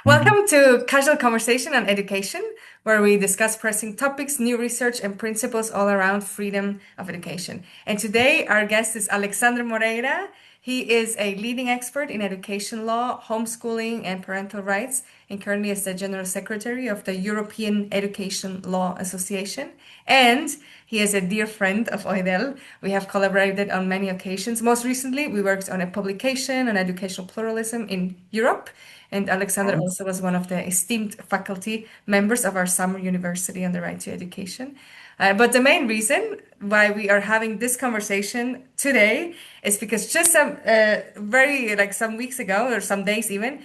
Mhm. Welcome to Casual Conversation on Education, where we discuss pressing topics, new research, and principles all around freedom of education. And today, our guest is Alexandre Moreira. He is a leading expert in education law, homeschooling, and parental rights, and currently is the General Secretary of the European Education Law Association. And he is a dear friend of Oidel. We have collaborated on many occasions. Most recently, we worked on a publication on educational pluralism in Europe. And Alexander Oh, also was one of the esteemed faculty members of our summer university on the right to education. But the main reason why we are having this conversation today is because just some weeks ago or some days even,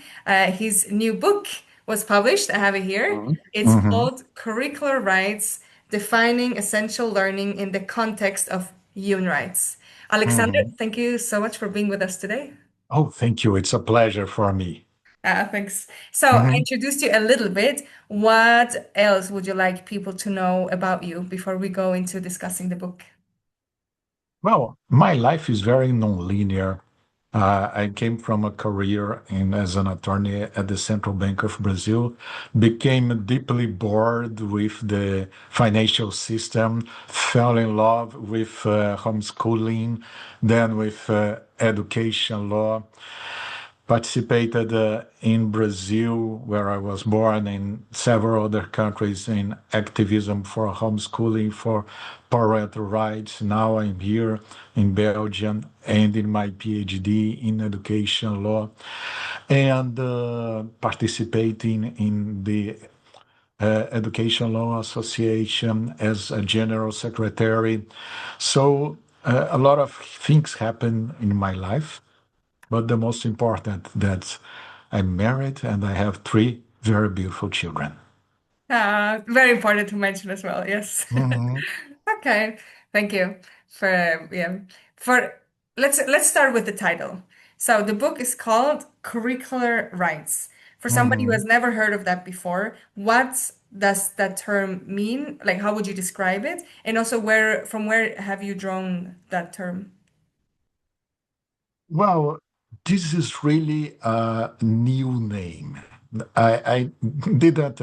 his new book was published. I have it here. mhm. It's Mhm. called Curricular Rights: Defining Essential Learning in the Context of Human Rights. Alexander, Mhm. thank you so much for being with us today. Oh, thank you. It's a pleasure for me. Thanks. So I Mhm. introduced you a little bit. What else would you like people to know about you before we go into discussing the book? Well, my life is very nonlinear. I came from a career as an attorney at the Central Bank of Brazil, became deeply bored with the financial system, fell in love with homeschooling, then with education law. Participated in Brazil, where I was born, in several other countries in activism for homeschooling, for parental rights. Now I'm here in Belgium and in my PhD in education law and participating in the Education Law Association as a general secretary. So a lot of things happen in my life. But the most important that I'm married and I have three very beautiful children. Very important to mention as well. Yes. Mhm. Okay. Thank you for for let's start with the title. So the book is called Curricular Rights. For somebody who has Mhm. never heard of that before, what does that term mean? Like, how would you describe it? And also, where have you drawn that term? Well, this is really a new name. I didn't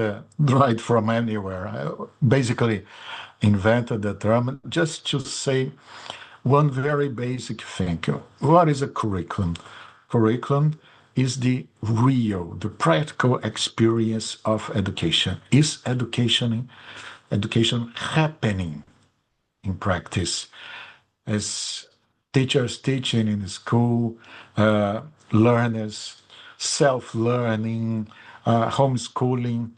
draw from anywhere. I basically invented the term just to say one very basic thing. What is a curriculum? Curriculum is the practical experience of education. Is education happening in practice? As teachers teaching in school, learners self-learning, homeschooling.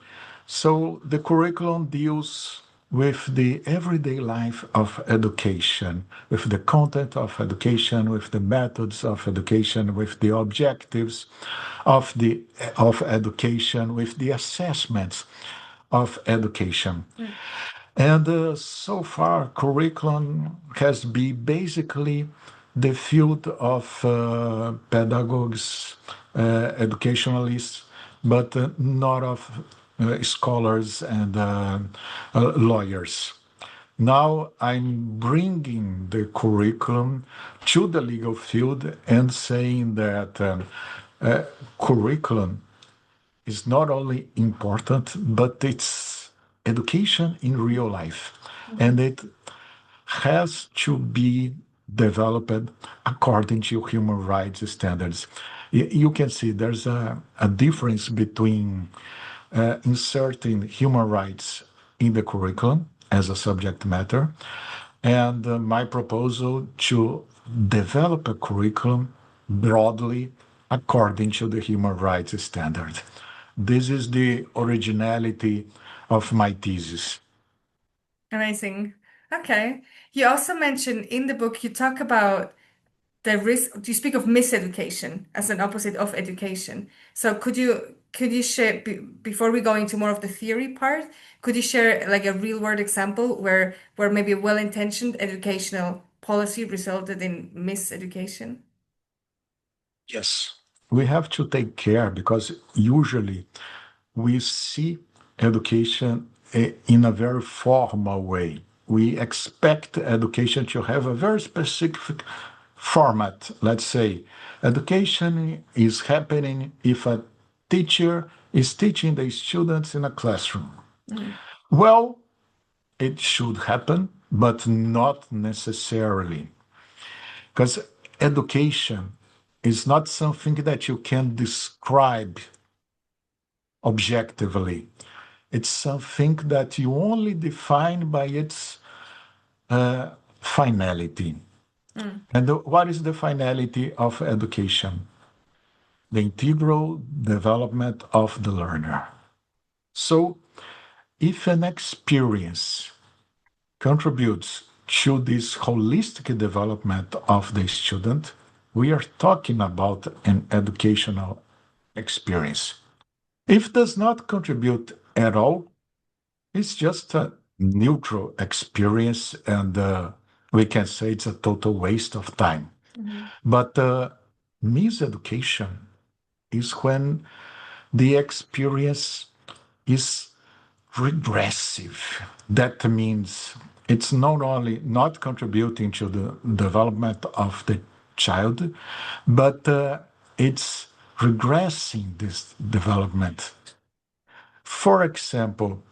So the curriculum deals with the everyday life of education, with the content of education, with the methods of education, with the objectives of education, with the assessments of education. Mm. And so far, curriculum has been basically the field of pedagogues, educationalists, but not of scholars and lawyers. Now I'm bringing the curriculum to the legal field and saying that uh, curriculum is not only important, but it's education in real life. Mhm. And it has to be developed according to human rights standards. You can see there's a difference between inserting human rights in the curriculum as a subject matter and my proposal to develop a curriculum broadly according to the human rights standard. This is the originality of my thesis. Amazing. Okay. You also mentioned in the book, you talk about the risk, you speak of miseducation as an opposite of education. So could you share before we go into more of the theory part, could you share like a real world example where maybe a well-intentioned educational policy resulted in miseducation? Yes. We have to take care because usually we see education in a very formal way. We expect education to have a very specific format. Let's say education is happening if a teacher is teaching the students in a classroom. Mm, Well, it should happen, but not necessarily, because education is not something that you can describe objectively. It's something that you only define by its finality. mm, And what is the finality of education? The integral development of the learner. So, if an experience contributes to this holistic development of the student, we are talking about an educational experience. If does not contribute at all, it's just a neutral experience, and we can say it's a total waste of time. mhm, But miseducation is when the experience is regressive. That means it's not only not contributing to the development of the child, but it's regressing this development. For example,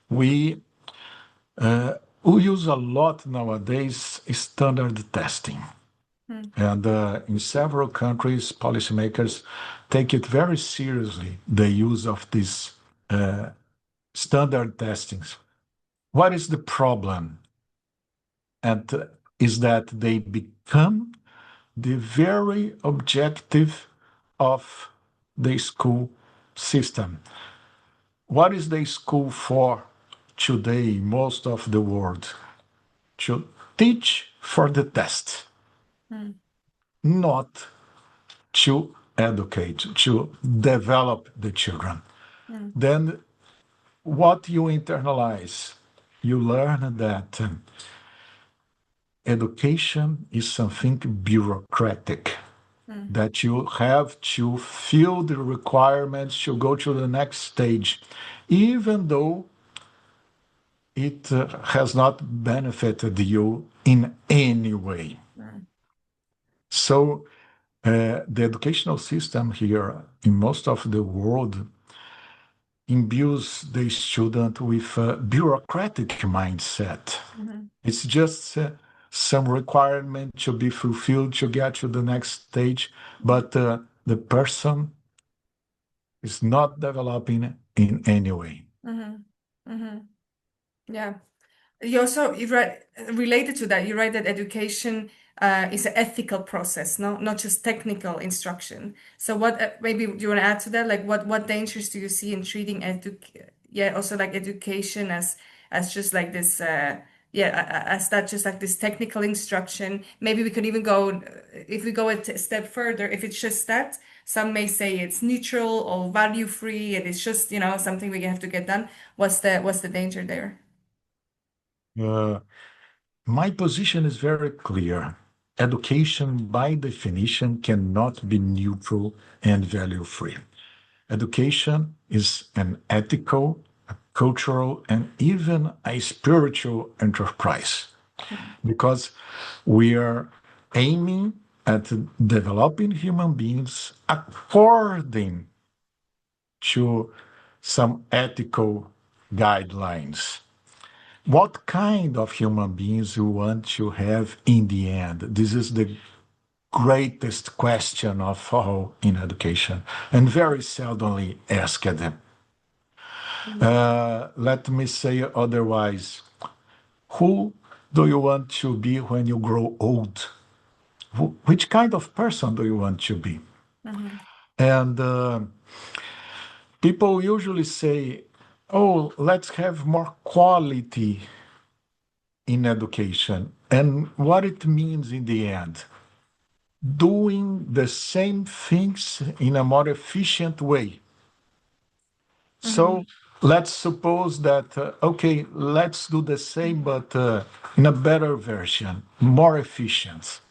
we we use a lot nowadays standard testing. mm, And in several countries, policymakers take it very seriously, the use of these standard testings. What is the problem? And is that they become the very objective of the school system. What is the school for today, most of the world? To teach for the test, mm, not to educate, to develop the children. mm, Then what you internalize, you learn that education is something bureaucratic, mm, that you have to fill the requirements to go to the next stage, even though it has not benefited you in any way. mm, So the educational system here in most of the world imbues the student with a bureaucratic mindset. mhm, It's just some requirement to be fulfilled to get to the next stage, but the person is not developing in any way. mhm, mhm. Yeah. You also you write related to that. You write that education is an ethical process, no, not just technical instruction. So, what maybe do you want to add to that? Like, what dangers do you see in treating yeah, also like education as just like this, yeah, as that just like this technical instruction. Maybe we could even go if we go a step further. If it's just that, some may say it's neutral or value free, and it's just something we have to get done. What's the danger there? Uh, my position is very clear. Education, by definition, cannot be neutral and value free. Education is an ethical, a cultural, and even a spiritual enterprise because we are aiming at developing human beings according to some ethical guidelines. What kind of human beings you want to have in the end? This is the greatest question of all in education and very seldomly asked. Let me say otherwise. Who do you want to be when you grow old? Which kind of person do you want to be? Mhm, And people usually say, oh, let's have more quality in education. And what it means in the end, doing the same things in a more efficient way. mhm, So let's suppose that, okay, let's do the same, but in a better version, more efficient.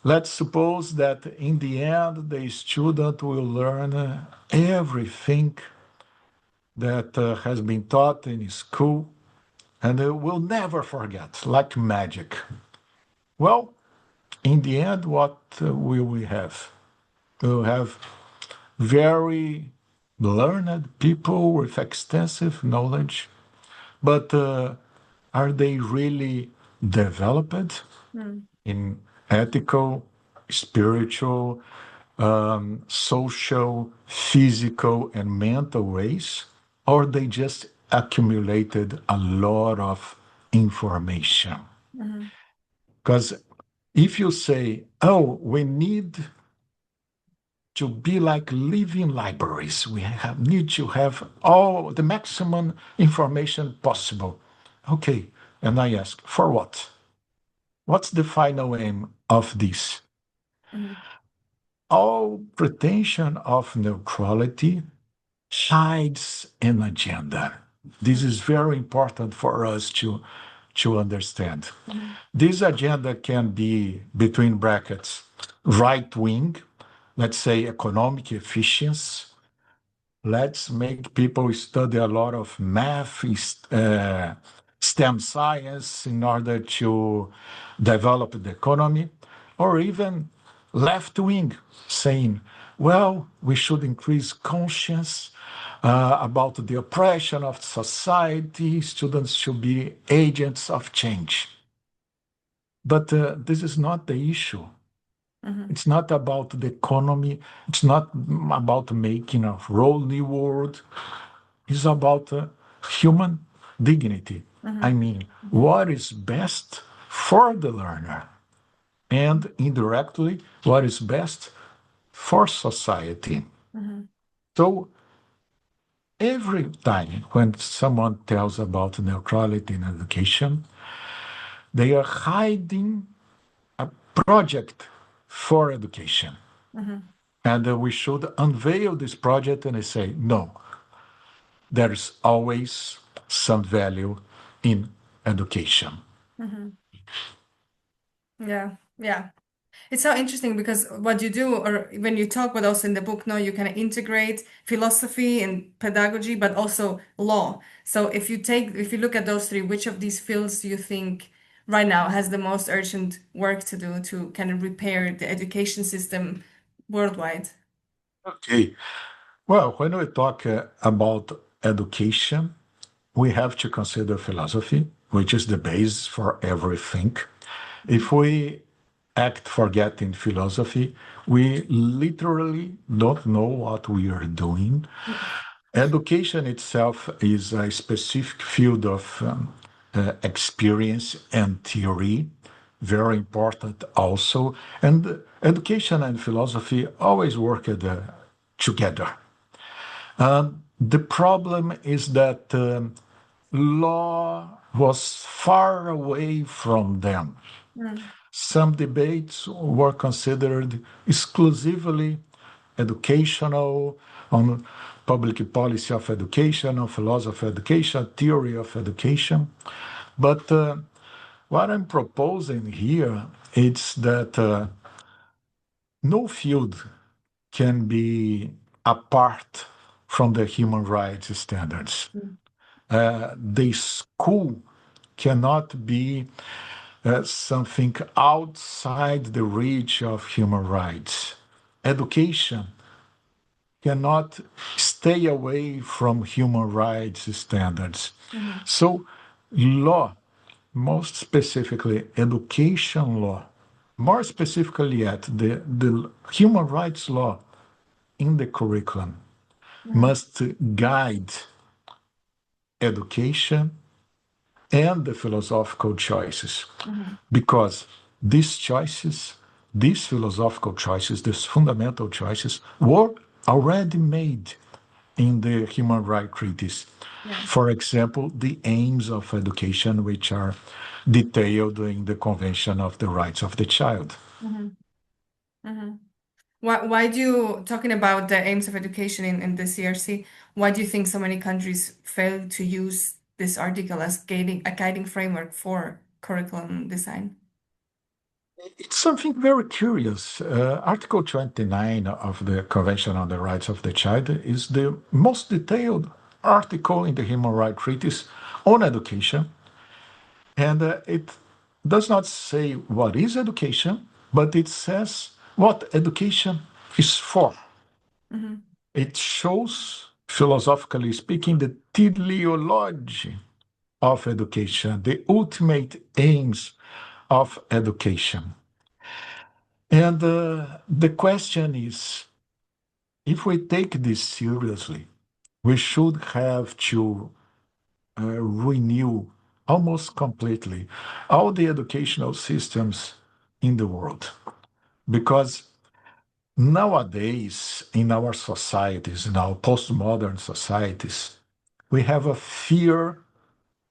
Let's suppose that in the end, the student will learn everything that has been taught in school and will never forget, like magic. Well, in the end, what will we have? We'll have very learned people with extensive knowledge, but are they really developed Mm, in ethical, spiritual, social, physical, and mental ways? Or they just accumulated a lot of information? mhm, Because if you say, oh, we need to be like living libraries, need to have all the maximum information possible. Okay, and I ask, for what? What's the final aim of this? mhm, All pretension of neutrality hides an agenda. This is very important for us to understand. mhm, This agenda can be, between brackets, right wing, let's say economic efficiency. Let's make people study a lot of math, STEM science in order to develop the economy, or even left wing saying, well, we should increase conscience about the oppression of society. Students should be agents of change. But this is not the issue. mhm, It's not about the economy. It's not about making a whole new world. It's about human dignity. I mhm, mean, what is best for the learner, and indirectly, what is best for society. mhm, So every time when someone tells about neutrality in education, they are hiding a project for education. mhm, And we should unveil this project and say, no, there's always some value in education. mhm. Yeah, yeah. It's so interesting because what you do, or when you talk with us in the book, no, you kind of integrate philosophy and pedagogy, but also law. So if you look at those three, which of these fields do you think right now has the most urgent work to do to kind of repair the education system worldwide? Okay. Well, when we talk about education, we have to consider philosophy, which is the base for everything. If we act forgetting philosophy, we literally don't know what we are doing. Education itself is a specific field of experience and theory, very important also. And education and philosophy always work together. The problem is that law was far away from them. Mm, Some debates were considered exclusively educational, on public policy of education, on philosophy of education, theory of education. But what I'm proposing here is that no field can be apart from the human rights standards. mm, The school cannot be something outside the reach of human rights. Education cannot stay away from human rights standards. mhm, So, law, most specifically education law, more specifically yet, the human rights law in the curriculum mhm, must guide education and the philosophical choices. mhm, Because these choices, these philosophical choices, these fundamental choices were already made in the human rights treaties. yeah. For example, the aims of education, which are detailed in the Convention of the Rights of the Child. Mhm, mhm. Why do you, talking about the aims of education in the CRC, why do you think so many countries fail to use this article as guiding framework for curriculum design? It's something very curious. Article 29 of the Convention on the Rights of the Child is the most detailed article in the Human Rights Treaties on education. And it does not say what is education, but it says what education is for. Mm-hmm. It shows, philosophically speaking, the teleology of education, the ultimate aims of education. And the question is, if we take this seriously, we should have to renew almost completely all the educational systems in the world. Because nowadays, in our societies, in our postmodern societies, we have a fear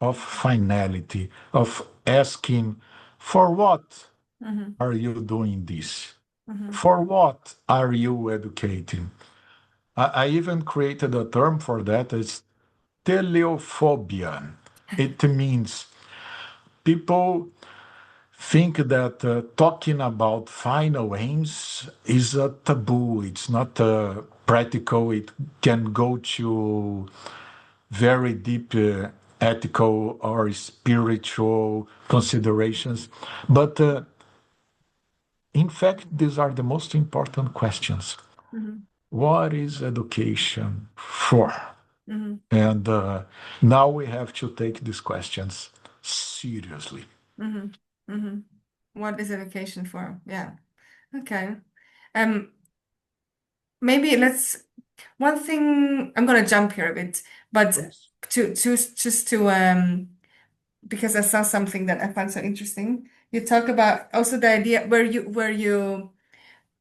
of finality, of asking, for what Mm-hmm. are you doing this? Mm-hmm. For what are you educating? I even created a term for that. It's teleophobia. It means people think that talking about final aims is a taboo. It's not practical. It can go to very deep ethical or spiritual considerations. But in fact, these are the most important questions. Mm-hmm. What is education for? Mm-hmm. And now we have to take these questions seriously. Mm-hmm. Mm-hmm. What is education for? Yeah. Okay. Um, maybe let's one thing I'm gonna jump here a bit, but Please. to just to because I saw something that I found so interesting. You talk about also the idea where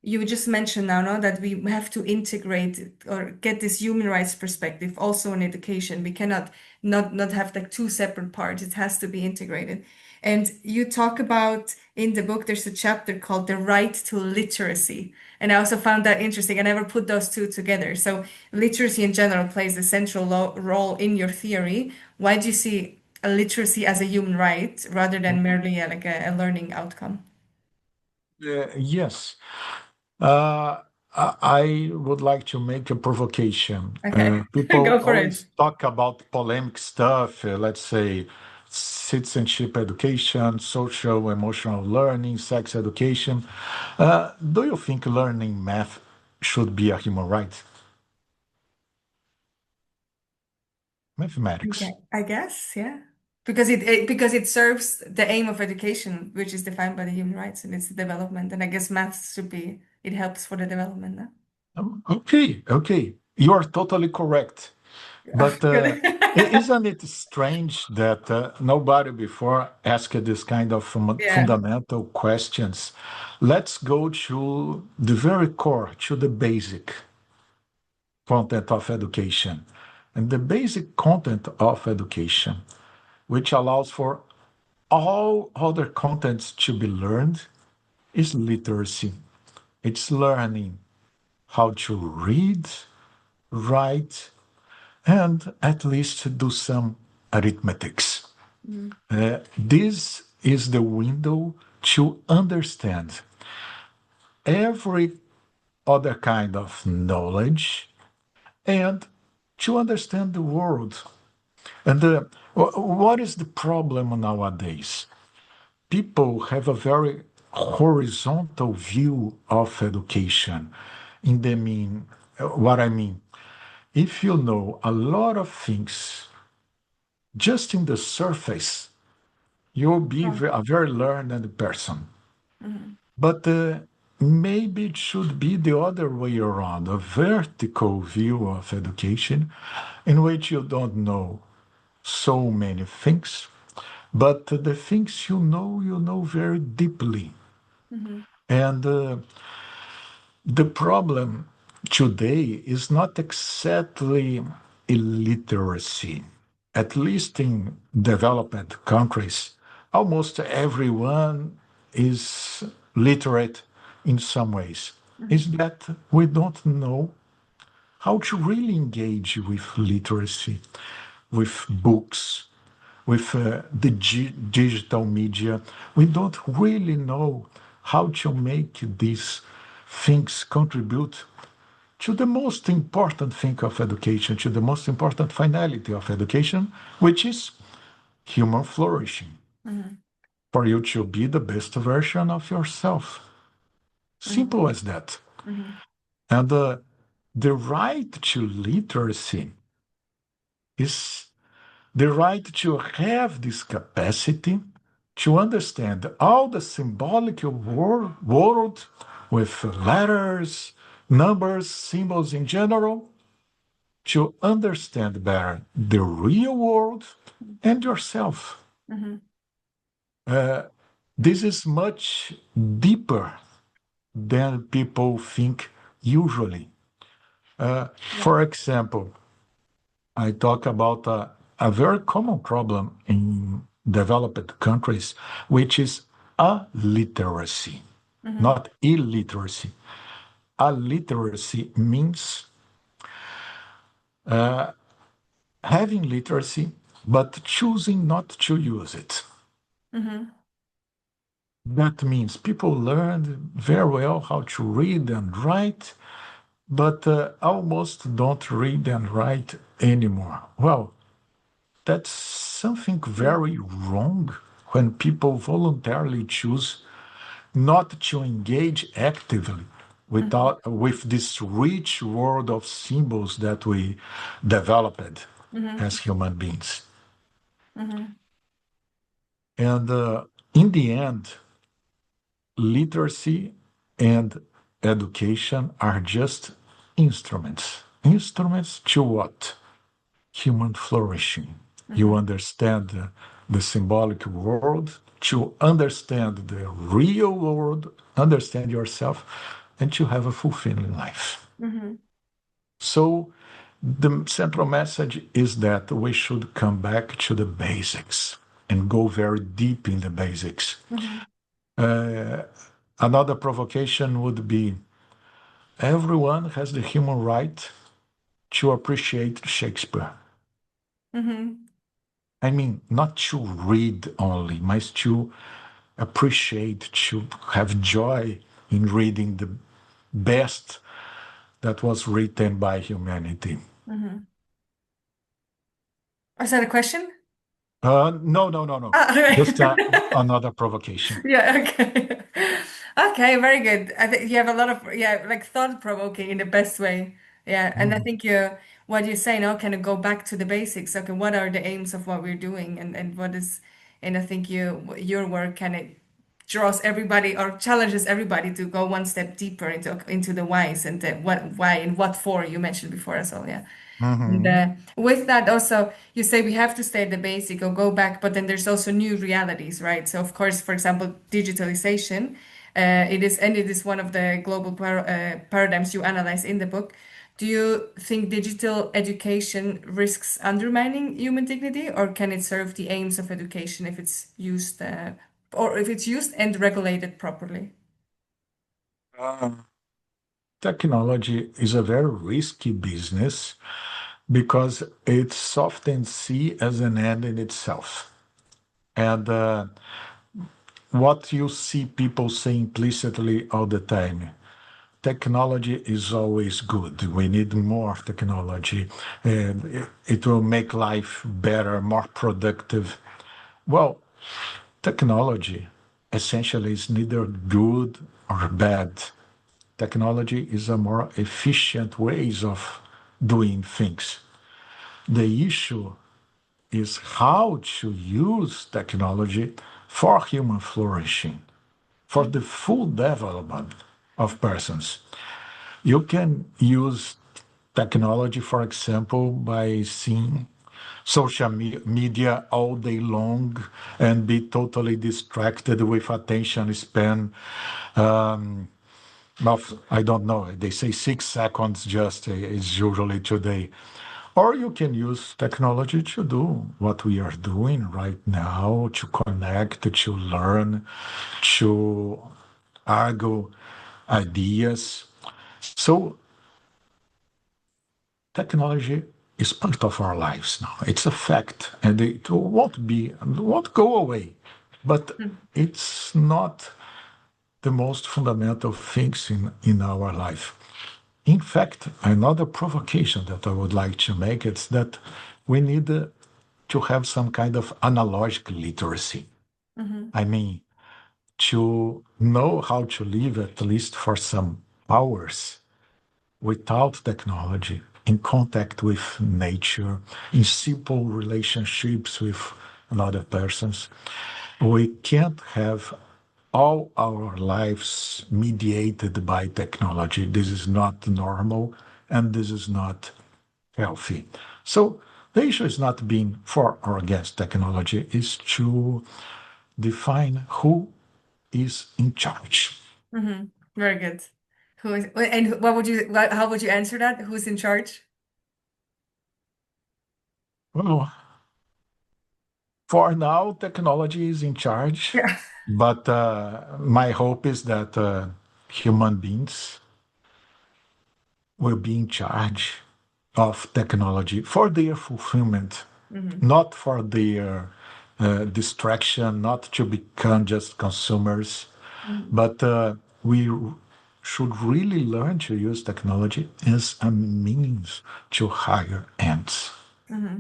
you just mentioned now, no, that we have to integrate or get this human rights perspective also in education. We cannot not have like two separate parts. It has to be integrated. And you talk about in the book, there's a chapter called The Right to Literacy. And I also found that interesting. I never put those two together. So literacy in general plays a central role in your theory. Why do you see a literacy as a human right rather than merely like a learning outcome? Yes. I would like to make a provocation. Okay, People go for it. always talk about polemic stuff, let's say citizenship education, social emotional learning, sex education. Do you think learning math should be a human right? Okay, Mathematics. I guess, yeah. Because it serves the aim of education, which is defined by the human rights and its development. And I guess maths should be it helps for the development, no? Okay, okay. You are totally correct. Oh, But good. isn't it strange that nobody before asked this kind of Yeah. fundamental questions? Let's go to the very core, to the basic content of education. And the basic content of education, which allows for all other contents to be learned, is literacy. It's learning how to read, write, and at least do some arithmetics. Mm, This is the window to understand every other kind of knowledge and to understand the world. And what is the problem nowadays? People have a very horizontal view of education. In the mean, what I mean, if you know a lot of things just in the surface, you'll be oh, a very learned person. mhm, But maybe it should be the other way around, a vertical view of education in which you don't know so many things, but the things you know very deeply. mhm, And the problem today is not exactly illiteracy. At least in developed countries, almost everyone is literate in some ways. mhm, Is that we don't know how to really engage with literacy, with books, with the digital media. We don't really know how to make these things contribute to the most important thing of education, to the most important finality of education, which is human flourishing, mhm, for you to be the best version of yourself. mhm, Simple as that. mhm, And The right to literacy is the right to have this capacity to understand all the symbolic world with letters, numbers, symbols in general, to understand better the real world and yourself. Mm-hmm. Uh, this is much deeper than people think usually. Yeah. For example, I talk about a very common problem in developed countries, which is illiteracy, Mm-hmm. not illiteracy. Illiteracy means having literacy, but choosing not to use it. Mm-hmm. That means people learn very well how to read and write, but almost don't read and write anymore. Well, that's something Yeah. very wrong when people voluntarily choose not to engage actively Mm-hmm. with this rich world of symbols that we developed Mm-hmm. as human beings. Mm-hmm. And in the end, literacy and education are just instruments. Instruments to what? Human flourishing. You Mm-hmm. understand the symbolic world, to understand the real world, understand yourself, and to have a fulfilling life. Mm-hmm. So, the central message is that we should come back to the basics and go very deep in the basics. Mm-hmm. Uh, Another provocation would be everyone has the human right to appreciate Shakespeare. Mm-hmm. I mean, not to read only, but to appreciate, to have joy in reading the best that was written by humanity. Mm-hmm. Is that a question? No, no, no, no. Ah, Just okay. another provocation. Yeah, okay. Okay, very good. I think you have a lot of, yeah, like thought-provoking in the best way. Yeah, and I Mhm. think what you say now kind of go back to the basics. Okay, what are the aims of what we're doing, and what is, and I think your work kind of draws everybody or challenges everybody to go one step deeper into the whys and the what, why, and what for you mentioned before as well. Yeah. And Mhm. with that, also, you say we have to stay at the basic or go back, but then there's also new realities, right? So, of course, for example, digitalization, it is one of the global paradigms you analyze in the book. Do you think digital education risks undermining human dignity, or can it serve the aims of education if it's used, or if it's used and regulated properly? Uh, Technology is a very risky business because it's often seen as an end in itself. And what you see people say implicitly all the time, technology is always good. We need more technology. And it will make life better, more productive. Well, technology essentially is neither good or bad. Technology is a more efficient ways of doing things. The issue is how to use technology for human flourishing, for the full development of persons. You can use technology, for example, by seeing media all day long and be totally distracted with attention span of, I don't know, they say 6 seconds just is usually today. Or you can use technology to do what we are doing right now, to connect, to learn, to argue ideas. So technology is part of our lives now. It's a fact, and it won't go away. But it's not the most fundamental things in our life. In fact, another provocation that I would like to make is that we need to have some kind of analogic literacy. Mm-hmm. I mean, to know how to live at least for some hours without technology, in contact with nature, in simple relationships with another persons, we can't have all our lives mediated by technology. This is not normal and this is not healthy. So the issue is not being for or against technology, is to define who is in charge. Hmm. Very good. Who is, and how would you answer that? Who's in charge? Well, for now, technology is in charge, Yeah. but my hope is that human beings will be in charge of technology for their fulfillment, Hmm. not for their distraction, not to become just consumers, Hmm. but we should really learn to use technology as a means to higher ends. Hmm.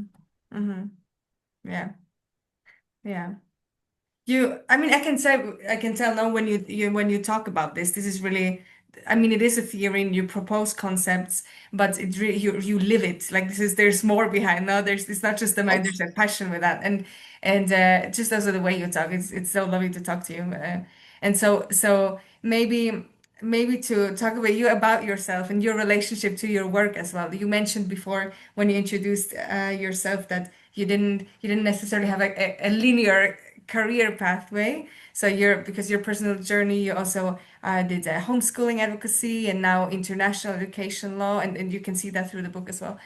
Hmm. Yeah. Yeah. I mean, I can tell now when when you talk about this is really, I mean, it is a theory and you propose concepts, but it really, you live it. Like there's more behind. No, it's not just the mind, there's a passion with that. And just also the way you talk, it's so lovely to talk to you. And so maybe to talk about you about yourself and your relationship to your work as well. You mentioned before when you introduced yourself that you didn't necessarily have like a linear career pathway. So because your personal journey, you also did homeschooling advocacy and now international education law, and you can see that through the book as well.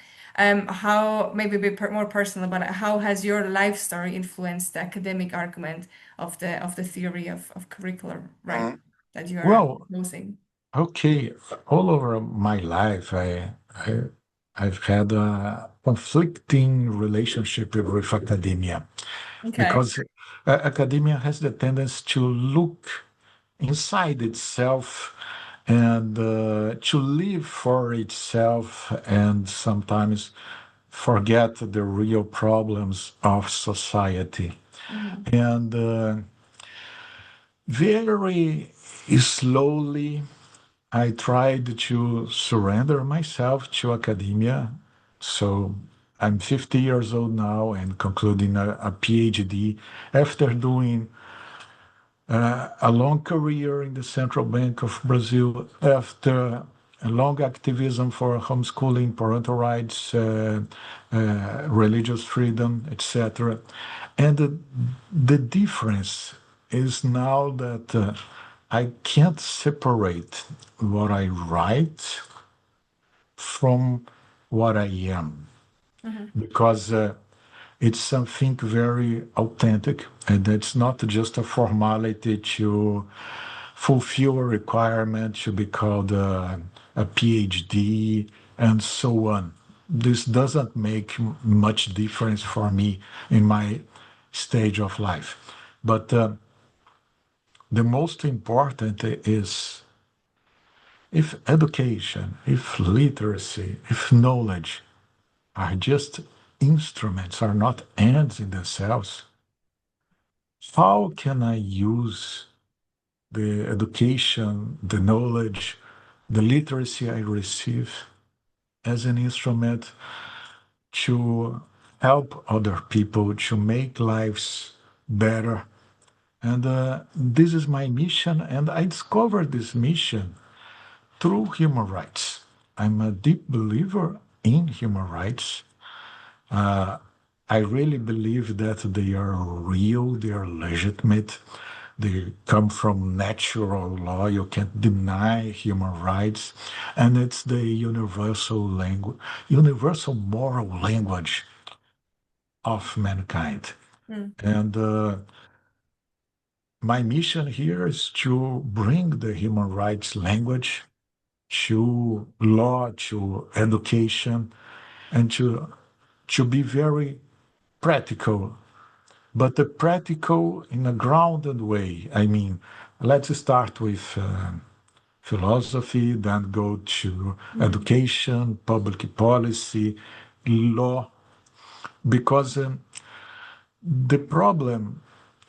How maybe a bit more personal, but how has your life story influenced the academic argument of the theory of curricular right that you are Well, proposing? okay, all over my life, I've had a conflicting relationship with academia Okay. because academia has the tendency to look inside itself and to live for itself and sometimes forget the real problems of society. Hmm. And very slowly, I tried to surrender myself to academia. So I'm 50 years old now and concluding a PhD after doing a long career in the Central Bank of Brazil, after a long activism for homeschooling, parental rights, religious freedom, etc. And the difference is now that I can't separate what I write from what I am Hmm. because it's something very authentic and it's not just a formality to fulfill a requirement to be called a PhD and so on. This doesn't make much difference for me in my stage of life. But the most important is if education, if literacy, if knowledge are just instruments, are not ends in themselves, how can I use the education, the knowledge, the literacy I receive as an instrument to help other people, to make lives better? And this is my mission, and I discovered this mission through human rights. I'm a deep believer in human rights. I really believe that they are real, they are legitimate, they come from natural law. You can't deny human rights. And it's the universal language, universal moral language of mankind. Mm. And my mission here is to bring the human rights language to law, to education, and to be very practical, but the practical in a grounded way. I mean, let's start with philosophy, then go to Mm. education, public policy, law, because the problem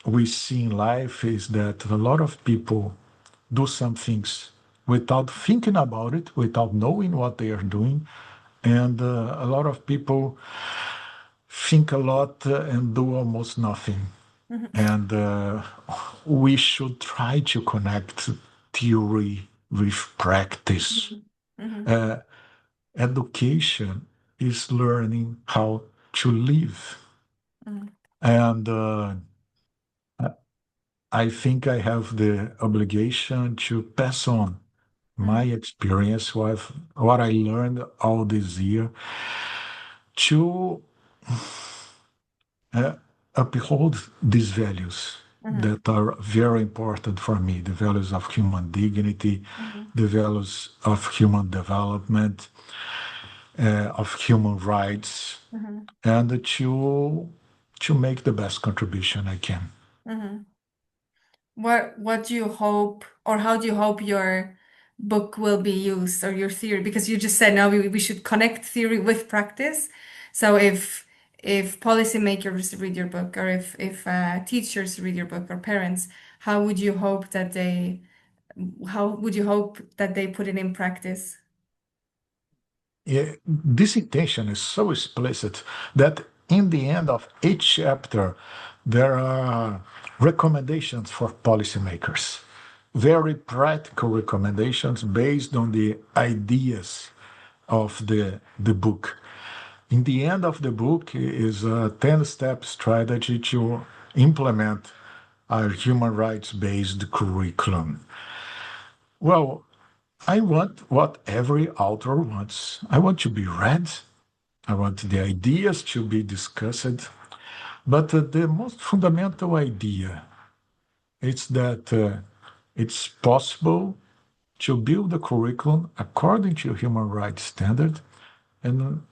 we see in life is that a lot of people do some things without thinking about it, without knowing what they are doing. And a lot of people think a lot and do almost nothing. Mhm. And we should try to connect theory with practice. Mhm. Mhm. Uh, Education is learning how to live. Mhm. And I think I have the obligation to pass on my Mhm. experience with what I learned all this year to uh, uphold these values Mhm. that are very important for me, the values of human dignity, Mhm. the values of human development, of human rights, Mhm. and to make the best contribution I can. Mhm. What do you hope, or how do you hope your book will be used, or your theory? Because you just said now we should connect theory with practice. So if policymakers read your book, or if teachers read your book, or parents, how would you hope that they put it in practice? Yeah, this intention is so explicit that in the end of each chapter, there are recommendations for policymakers, very practical recommendations based on the ideas of the book. In the end of the book is a 10-step strategy to implement a human rights based curriculum. Well, I want what every author wants. I want to be read. I want the ideas to be discussed. But the most fundamental idea is that it's possible to build a curriculum according to human rights standard. And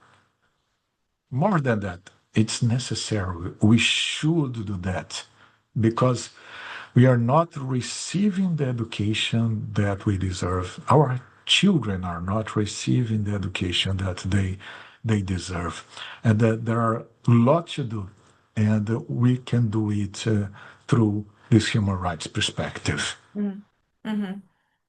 more than that, it's necessary. We should do that because we are not receiving the education that we deserve. Our children are not receiving the education that they deserve, and that there are a lot to do, and we can do it through this human rights perspective. Mm-hmm.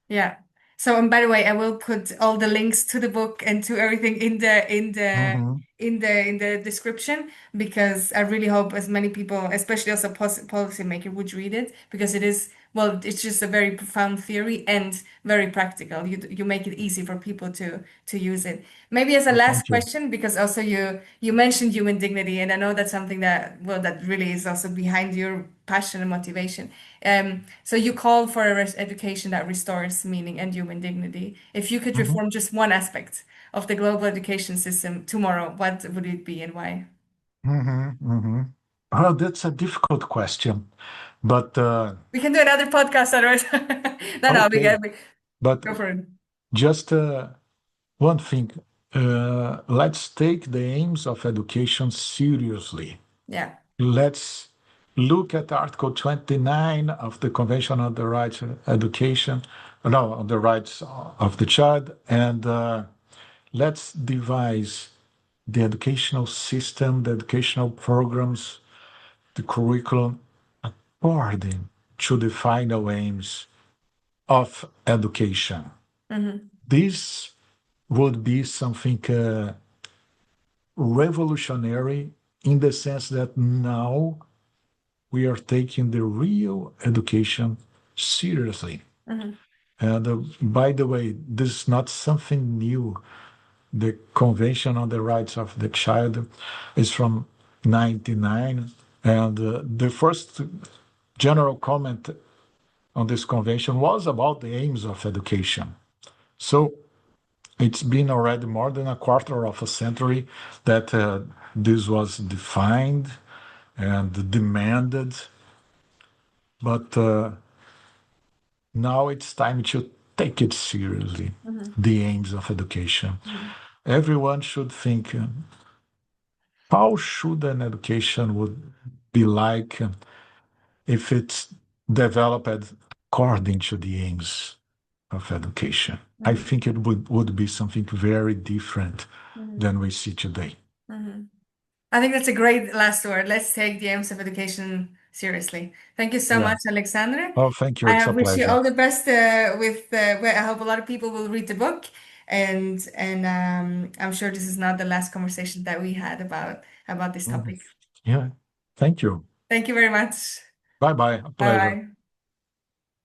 Yeah. So, and by the way, I will put all the links to the book and to everything Hmm. in the description, because I really hope as many people, especially also policymaker, would read it, because it is, well, it's just a very profound theory and very practical. You make it easy for people to use it. Maybe as a Oh, last thank you. question, because also you mentioned human dignity, and I know that's something that, well, that really is also behind your passion and motivation. So you call for a education that restores meaning and human dignity. If you could Hmm. reform just one aspect of the global education system tomorrow, what would it be and why? Hmm. Hmm. Well, that's a difficult question, but We can do another podcast otherwise. No, no, okay. we But go for it. just one thing, let's take the aims of education seriously. Yeah. Let's look at Article 29 of the Convention on the Rights of Education, no, on the rights of the child, and let's devise the educational system, the educational programs, the curriculum according to the final aims of education. Hmm. This would be something revolutionary in the sense that now we are taking the real education seriously. Hmm. And by the way, this is not something new. The Convention on the Rights of the Child is from 99, and the first general comment on this convention was about the aims of education. So it's been already more than a quarter of a century that this was defined and demanded, but now it's time to take it seriously, Hmm. the aims of education. Hmm. Everyone should think how should an education would be like if it's developed according to the aims of education. I Hmm. think it would be something very different Hmm. than we see today. Hmm. I think that's a great last word. Let's take the aims of education Seriously. Thank you so Yeah. much, Alexandre. Oh, thank you. It's I a wish you pleasure. all the best well, I hope a lot of people will read the book, and I'm sure this is not the last conversation that we had about this Mhm. topic. Yeah. Thank you. Thank you very much. Bye bye. A Bye pleasure. bye.